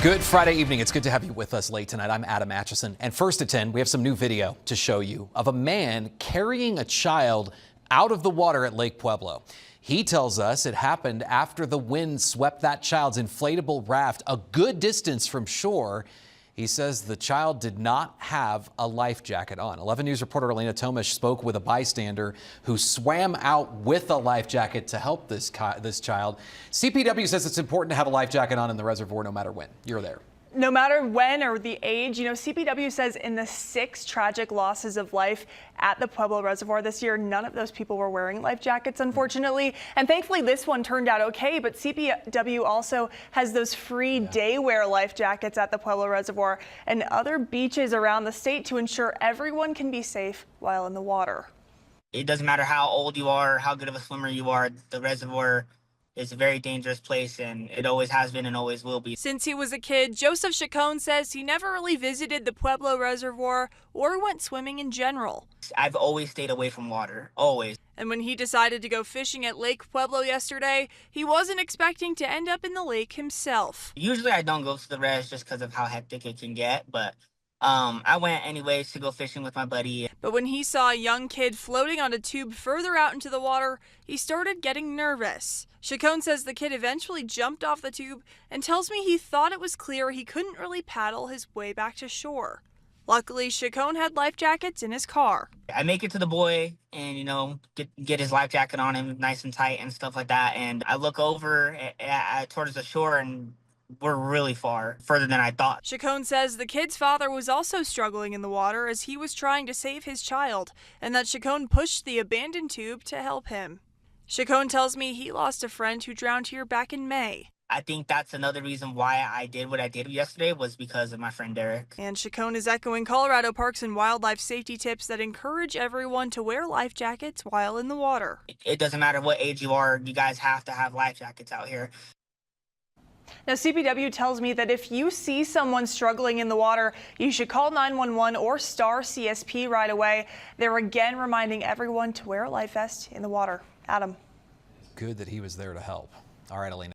Good Friday evening. It's good to have you with us late tonight. I'm Adam Atchison. And first at 10, we have some new video to show you of a man carrying a child out of the water at Lake Pueblo. He tells us it happened after the wind swept that child's inflatable raft a good distance from shore. He says the child did not have a life jacket on. 11 News reporter Elena Tomish spoke with a bystander who swam out with a life jacket to help this child. CPW says it's important to have a life jacket on in the reservoir no matter when you're there. No matter when or the age, CPW says in the 6 tragic losses of life at the Pueblo Reservoir this year, none of those people were wearing life jackets, unfortunately. And thankfully, this one turned out okay. But CPW also has those free day wear life jackets at the Pueblo Reservoir and other beaches around the state to ensure everyone can be safe while in the water. It doesn't matter how old you are, how good of a swimmer you are, the reservoir is a very dangerous place, and it always has been and always will be. Since he was a kid, Joseph Chacon says he never really visited the Pueblo Reservoir or went swimming in general. I've always stayed away from water, always. And when he decided to go fishing at Lake Pueblo yesterday, he wasn't expecting to end up in the lake himself. Usually I don't go to the res just because of how hectic it can get, but I went anyways to go fishing with my buddy. But when he saw a young kid floating on a tube further out into the water, he started getting nervous. Chacon says the kid eventually jumped off the tube and tells me he thought it was clear he couldn't really paddle his way back to shore. Luckily, Chacon had life jackets in his car. I make it to the boy and, get his life jacket on him nice and tight and stuff like that. And I look over towards the shore and we're really further than I thought. Chacon says the kid's father was also struggling in the water as he was trying to save his child, and that Chacon pushed the abandoned tube to help him. Chacon tells me he lost a friend who drowned here back in May. I think that's another reason why I did what I did yesterday was because of my friend Derek. And Chacon is echoing Colorado Parks and Wildlife safety tips that encourage everyone to wear life jackets while in the water. It doesn't matter what age you are, you guys have to have life jackets out here. Now, CPW tells me that if you see someone struggling in the water, you should call 911 or star CSP right away. They're again reminding everyone to wear a life vest in the water. Adam. Good that he was there to help. All right, Elena.